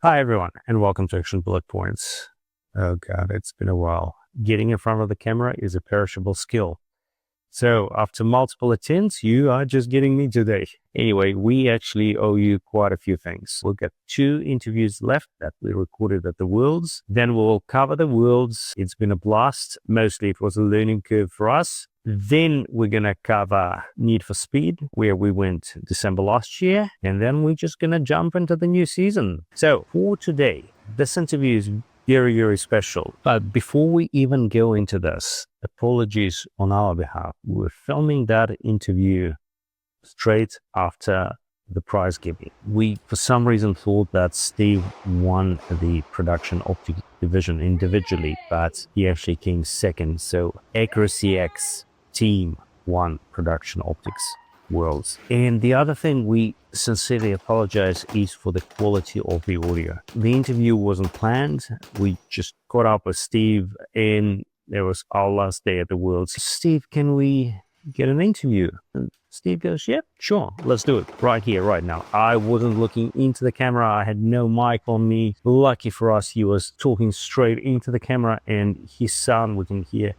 Hi, everyone, and welcome to Action Bullet Points. Oh, God, it's been a while. Getting in front of the camera is a perishable skill. So, after multiple attempts, you are just getting me today. Anyway, we actually owe you quite a few things. We've got 2 interviews left that we recorded at the Worlds. Then we'll cover the Worlds. It's been a blast. Mostly it was a learning curve for us. Then we're going to cover Need for Speed, where we went December last year. And then we're just going to jump into the new season. So for today, this interview is very, very special. But before we even go into this, apologies on our behalf. We're filming that interview straight after the prize giving. We, for some reason, thought that Steve won the production optic division individually, but he actually came second. So Accuracy X team won production optics worlds. And the other thing we sincerely apologize is for the quality of the audio. The interview wasn't planned. We just caught up with Steve and it was our last day at the Worlds. Steve, can we get an interview? And Steve goes, yeah, sure, let's do it right here, right now. I wasn't looking into the camera. I had no mic on me. Lucky for us, he was talking straight into the camera and his sound we can hear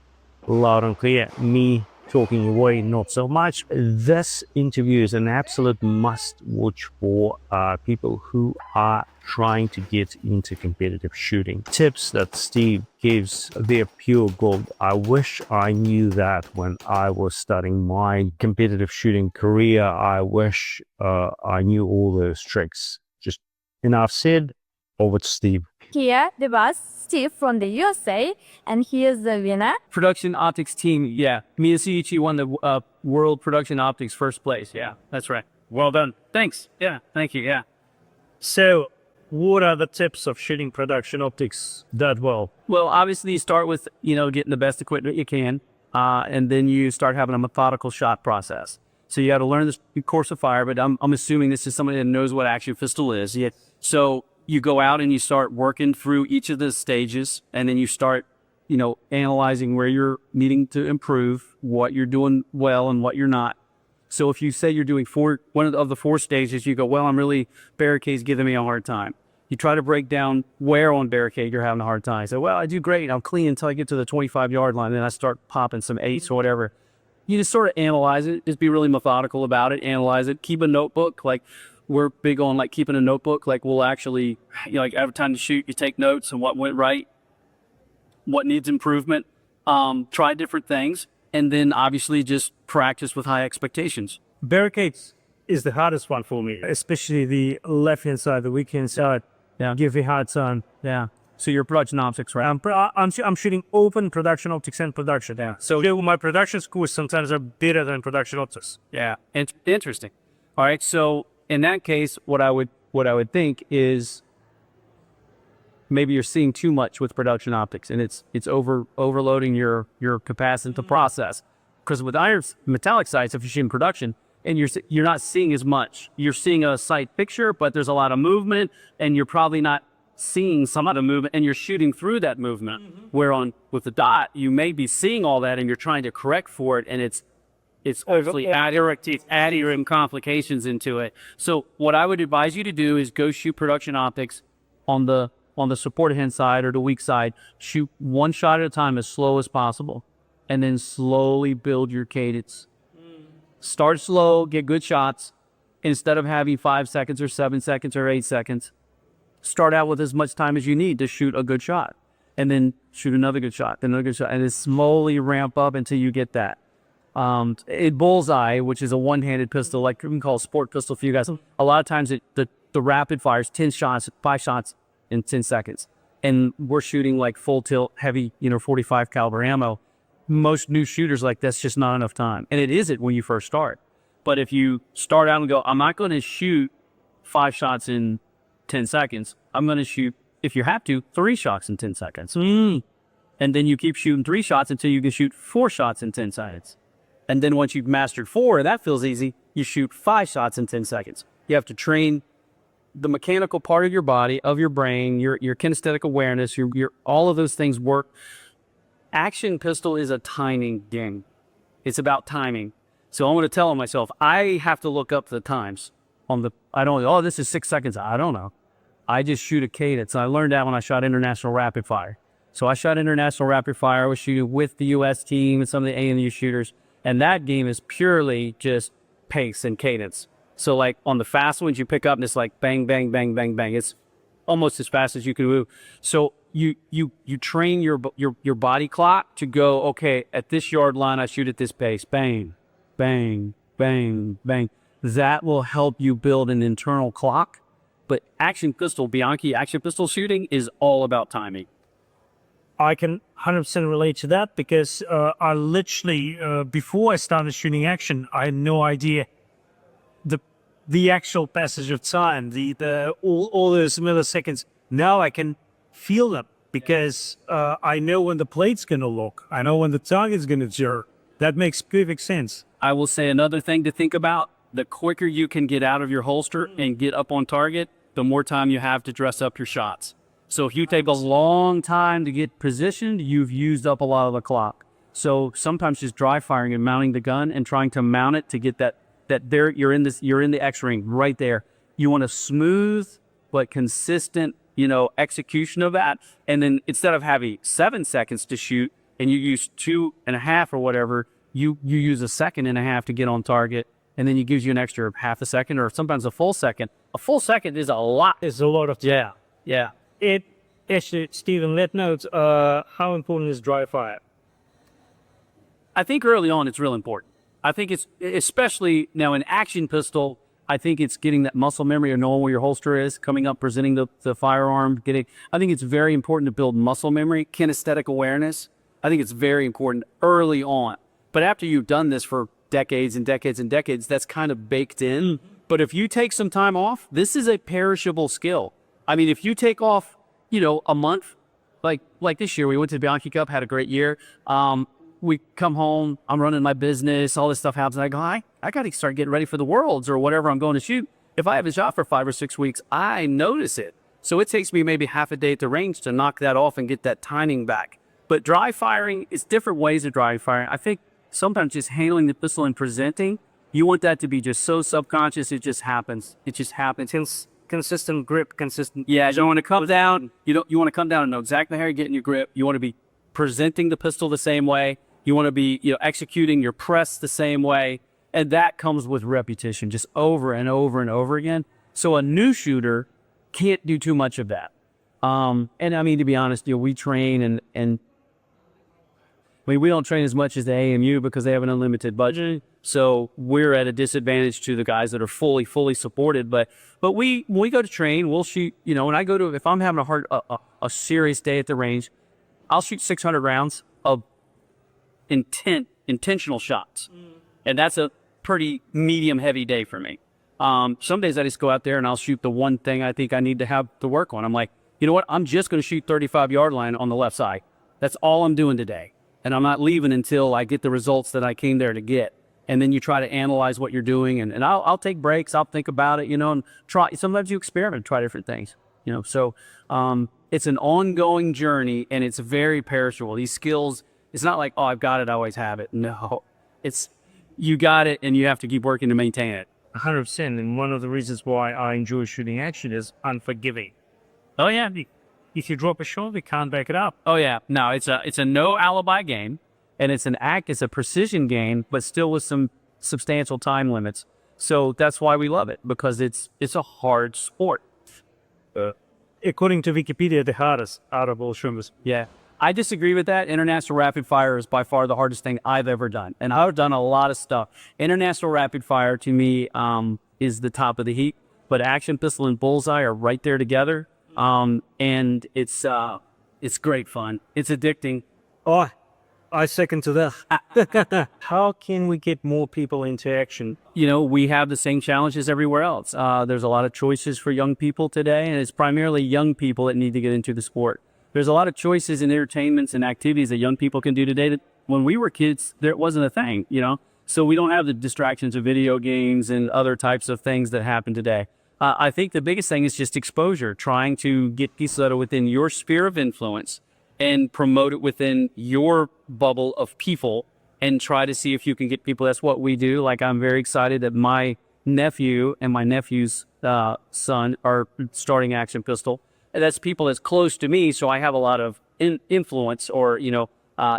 loud and clear. Me talking away, not so much. This interview is an absolute must watch for people who are trying to get into competitive shooting. Tips that Steve gives, they're pure gold. I wish I knew that when I was starting my competitive shooting career. I wish I knew all those tricks. Just enough said, over to Steve. Here, the boss, Steve from the USA, and he is the winner. Production optics team, yeah. Miyasuichi won the world production optics first place. Yeah, that's right. Well done. Thanks. Yeah, thank you. Yeah. So, what are the tips of shooting production optics that well? Well, obviously you start with, getting the best equipment you can, and then you start having a methodical shot process. So you got to learn this course of fire, but I'm assuming this is somebody that knows what action pistol is. Yeah. So you go out and you start working through each of the stages, and then you start, analyzing where you're needing to improve, what you're doing well and what you're not. So if you say you're doing one of the 4 stages, you go, well, barricade's giving me a hard time. You try to break down where on barricade you're having a hard time. So, well, I do great. I'm clean until I get to the 25-yard line. Then I start popping some 8s or whatever. You just sort of analyze it. Just be really methodical about it. Analyze it. Keep a notebook. Like, we're big on keeping a notebook. Like, we'll actually, every time to shoot, you take notes on what went right, what needs improvement, try different things, and then obviously just practice with high expectations. Barricades is the hardest one for me, especially the left-hand side, the weak-hand side. Yeah. Give you a hard time. Yeah. So you're production optics, right? I'm shooting open production optics and production. Yeah. So my production scores sometimes are better than production optics. Yeah. Interesting. All right. So in that case, what I would think is maybe you're seeing too much with production optics, and it's overloading your capacity to process. Because with metallic sights, if you're shooting production and you're not seeing as much, you're seeing a sight picture, but there's a lot of movement, and you're probably not seeing some of the movement, and you're shooting through that movement. Mm-hmm. Where with the dot, you may be seeing all that, and you're trying to correct for it, and it's obviously adding complications into it. So what I would advise you to do is go shoot production optics on the supported hand side or the weak side. Shoot one shot at a time as slow as possible, and then slowly build your cadence. Start slow, get good shots. Instead of having 5 seconds or 7 seconds or 8 seconds, start out with as much time as you need to shoot a good shot, and then shoot another good shot, then another good shot, and then slowly ramp up until you get that. A bullseye, which is a one-handed pistol, like we can call a sport pistol for you guys. A lot of times the rapid fires 5 shots in 10 seconds. And we're shooting like full tilt, heavy, 45 caliber ammo. Most new shooters like that's just not enough time. And it isn't when you first start. But if you start out and go, I'm not going to shoot 5 shots in 10 seconds. I'm going to shoot, if you have to, 3 shots in 10 seconds. And then you keep shooting 3 shots until you can shoot 4 shots in 10 seconds. And then once you've mastered 4, and that feels easy, you shoot 5 shots in 10 seconds. You have to train the mechanical part of your body, of your brain, your kinesthetic awareness, your all of those things work. Action pistol is a timing game. It's about timing. So I'm going to tell myself, I have to look up the times on the, this is 6 seconds. I don't know. I just shoot a cadence. I learned that when I shot international rapid fire. So I shot international rapid fire. I was shooting with the U.S. team and some of the AMU shooters. And that game is purely just pace and cadence. So like on the fast ones, you pick up and it's like bang, bang, bang, bang, bang. It's almost as fast as you can move. So you train your body clock to go, okay, at this yard line, I shoot at this pace. Bang, bang, bang, bang. That will help you build an internal clock. But Bianchi action pistol shooting is all about timing. I can 100% relate to that because I literally, before I started shooting action, I had no idea the actual passage of time, all those milliseconds. Now I can feel them because I know when the plate's going to look. I know when the target's going to jerk. That makes perfect sense. I will say another thing to think about. The quicker you can get out of your holster and get up on target, the more time you have to dress up your shots. So if you take a long time to get positioned, you've used up a lot of the clock. So sometimes just dry firing and mounting the gun and trying to mount it to get that there you're in the X ring right there. You want a smooth but consistent, execution of that. And then instead of having 7 seconds to shoot and you use 2.5 or whatever, you use 1.5 seconds to get on target. And then it gives you an extra half a second or sometimes a full second. A full second is a lot. It's a lot of time. Yeah. Actually, Stephen, let note, how important is dry fire? I think early on it's real important. I think it's, especially now in action pistol, I think it's getting that muscle memory of knowing where your holster is, coming up, presenting the firearm, I think it's very important to build muscle memory, kinesthetic awareness. I think it's very important early on. But after you've done this for decades and decades and decades, that's kind of baked in. But if you take some time off, this is a perishable skill. I mean, if you take off, a month, like this year, we went to the Bianchi Cup, had a great year. We come home, I'm running my business, all this stuff happens. I go, I got to start getting ready for the Worlds or whatever I'm going to shoot. If I haven't shot for 5 or 6 weeks, I notice it. So it takes me maybe half a day at the range to knock that off and get that timing back. But dry firing, it's different ways of dry firing. I think sometimes just handling the pistol and presenting, you want that to be just so subconscious, it just happens. It just happens. Consistent grip, consistent. Yeah, you don't want to come down. You want to come down and know exactly how you're getting your grip. You want to be presenting the pistol the same way. You want to be, executing your press the same way. And that comes with repetition, just over and over and over again. So a new shooter can't do too much of that. And I mean, to be honest, we train and we don't train as much as the AMU because they have an unlimited budget. So we're at a disadvantage to the guys that are fully supported. But when we go to train, we'll shoot, when I go to, if I'm having a serious day at the range, I'll shoot 600 rounds of intentional shots. And that's a pretty medium heavy day for me. Some days I just go out there and I'll shoot the one thing I think I need to have to work on. I'm like, you know what? I'm just going to shoot 35-yard line on the left side. That's all I'm doing today. And I'm not leaving until I get the results that I came there to get. And then you try to analyze what you're doing. And I'll take breaks. I'll think about it, and try. Sometimes you experiment, try different things, So it's an ongoing journey and it's very perishable. These skills, it's not like, oh, I've got it, I always have it. No, it's you got it and you have to keep working to maintain it. 100%. And one of the reasons why I enjoy shooting action is unforgiving. Oh, yeah. If you drop a shot, they can't back it up. Oh, yeah. No, it's a no alibi game. And it's a precision game, but still with some substantial time limits. So that's why we love it, because it's a hard sport. According to Wikipedia, the hardest out of all swimmers. Yeah. I disagree with that. International rapid fire is by far the hardest thing I've ever done. And I've done a lot of stuff. International rapid fire to me is the top of the heap, but action pistol and bullseye are right there together. And it's great fun. It's addicting. Oh, I second to that. How can we get more people into action? We have the same challenges everywhere else. There's a lot of choices for young people today, and it's primarily young people that need to get into the sport. There's a lot of choices and entertainments and activities that young people can do today that when we were kids, there wasn't a thing, So we don't have the distractions of video games and other types of things that happen today. I think the biggest thing is just exposure, trying to get pieces that are within your sphere of influence and promote it within your bubble of people and try to see if you can get people. That's what we do. Like, I'm very excited that my nephew and my nephew's son are starting Action Pistol. And that's people that's close to me, so I have a lot of influence or,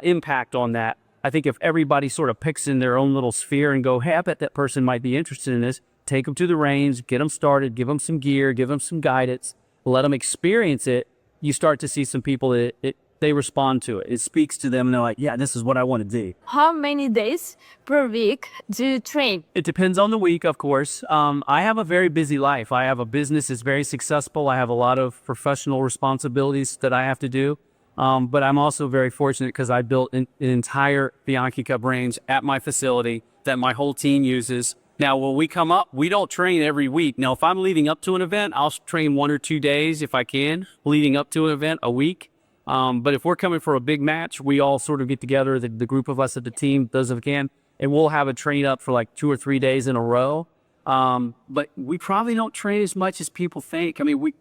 impact on that. I think if everybody sort of picks in their own little sphere and go, hey, I bet that person might be interested in this, take them to the range, get them started, give them some gear, give them some guidance, let them experience it, you start to see some people that they respond to it. It speaks to them and they're like, yeah, this is what I want to do. How many days per week do you train? It depends on the week, of course. I have a very busy life. I have a business that's very successful. I have a lot of professional responsibilities that I have to do. But I'm also very fortunate because I built an entire Bianchi Cup range at my facility that my whole team uses. Now, when we come up, we don't train every week. Now, if I'm leading up to an event, I'll train 1 or 2 days if I can, leading up to an event, a week. But if we're coming for a big match, we all sort of get together, the group of us at the team does if we can, and we'll have a train up for like 2 or 3 days in a row. But we probably don't train as much as people think. I mean,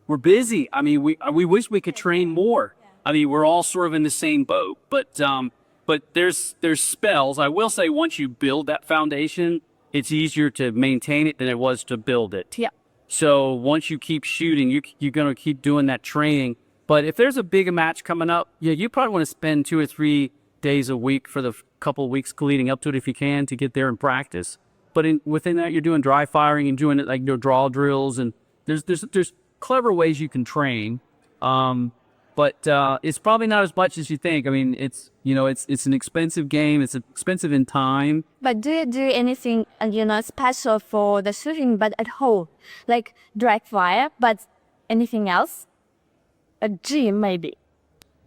we're busy. I mean, we wish we could train more. I mean, we're all sort of in the same boat, but there's spells. I will say once you build that foundation, it's easier to maintain it than it was to build it. Yeah. So once you keep shooting, you're going to keep doing that training. But if there's a big match coming up, yeah, you probably want to spend 2 or 3 days a week for the couple of weeks leading up to it if you can to get there and practice. But within that, you're doing dry firing and doing it like draw drills, and there's clever ways you can train. But it's probably not as much as you think. I mean, it's an expensive game. It's expensive in time. But do you do anything, special for the shooting, but at home? Like dry fire, but anything else? A gym, maybe?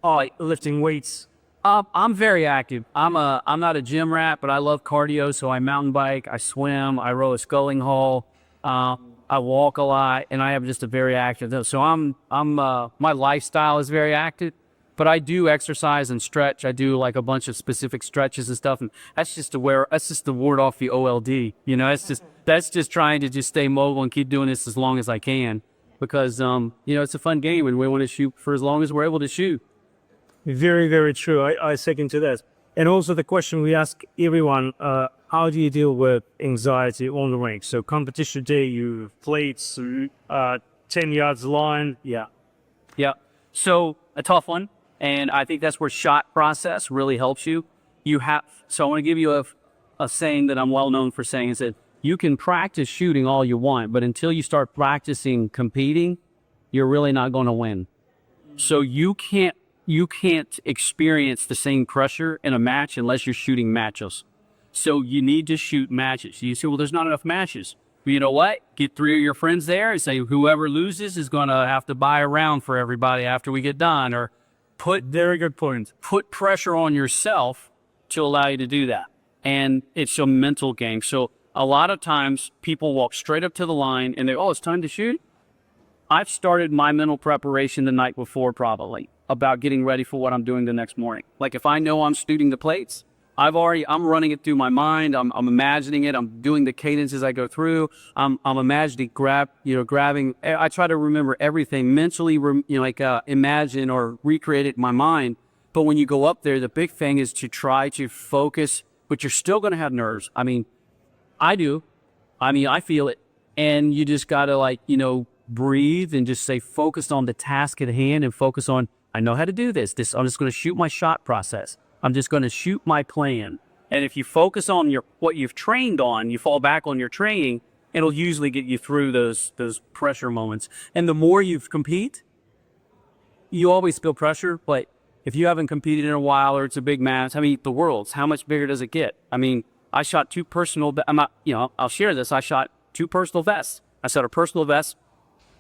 Oh, Lifting weights. I'm very active. I'm not a gym rat, but I love cardio. So I mountain bike, I swim, I row a sculling hole, I walk a lot, and I have just a very active. So my lifestyle is very active, but I do exercise and stretch. I do like a bunch of specific stretches and stuff, and that's just to ward off the OLD. That's just trying to just stay mobile and keep doing this as long as I can. Because, it's a fun game and we want to shoot for as long as we're able to shoot. Very, very true. I second to that. And also the question we ask everyone, how do you deal with anxiety on the range? So competition day, you plates, 10 yards line. Yeah. Yeah. So a tough one. And I think that's where shot process really helps you. So I want to give you a saying that I'm well known for saying is that you can practice shooting all you want, but until you start practicing competing, you're really not going to win. So you can't experience the same pressure in a match unless you're shooting matches. So you need to shoot matches. You say, well, there's not enough matches. Well, you know what? Get 3 of your friends there and say, whoever loses is going to have to buy a round for everybody after we get done. Or very good point. Put pressure on yourself to allow you to do that. And it's a mental game. So a lot of times people walk straight up to the line and it's time to shoot. I've started my mental preparation the night before probably about getting ready for what I'm doing the next morning. Like if I know I'm shooting the plates, I'm running it through my mind. I'm imagining it. I'm doing the cadence as I go through. I'm imagining grabbing. I try to remember everything mentally, imagine or recreate it in my mind. But when you go up there, the big thing is to try to focus, but you're still going to have nerves. I mean, I do. I feel it. And you just got to breathe and just stay focused on the task at hand and focus on, I know how to do this. I'm just going to shoot my shot process. I'm just going to shoot my plan. And if you focus on what you've trained on, you fall back on your training, it'll usually get you through those pressure moments. And the more you compete, you always feel pressure, but if you haven't competed in a while or it's a big match, the Worlds, how much bigger does it get? I shot 2 personal, I'll share this. I shot 2 personal vests. I shot a personal vest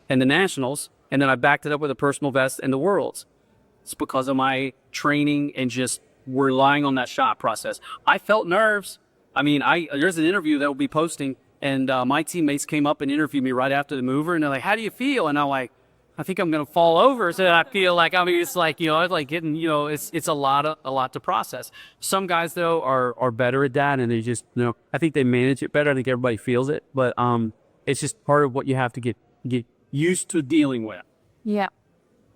in the Nationals, and then I backed it up with a personal vest in the Worlds. It's because of my training and just relying on that shot process. I felt nerves. There's an interview that we'll be posting, and my teammates came up and interviewed me right after the mover, and they're like, how do you feel? And I'm like, I think I'm going to fall over. So I feel like, it's like, it's like getting, it's a lot to process. Some guys though are better at that, and they just, I think they manage it better. I think everybody feels it, but it's just part of what you have to get used to dealing with. Yeah.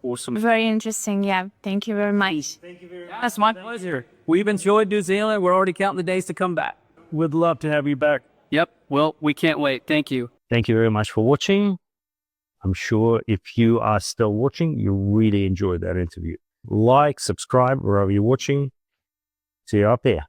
Awesome. Very interesting. Yeah. Thank you very much. Thank you very much. That's my pleasure. We've enjoyed New Zealand. We're already counting the days to come back. We'd love to have you back. Yep. Well, we can't wait. Thank you. Thank you very much for watching. I'm sure if you are still watching, you really enjoyed that interview. Like, subscribe wherever you're watching. See you up there.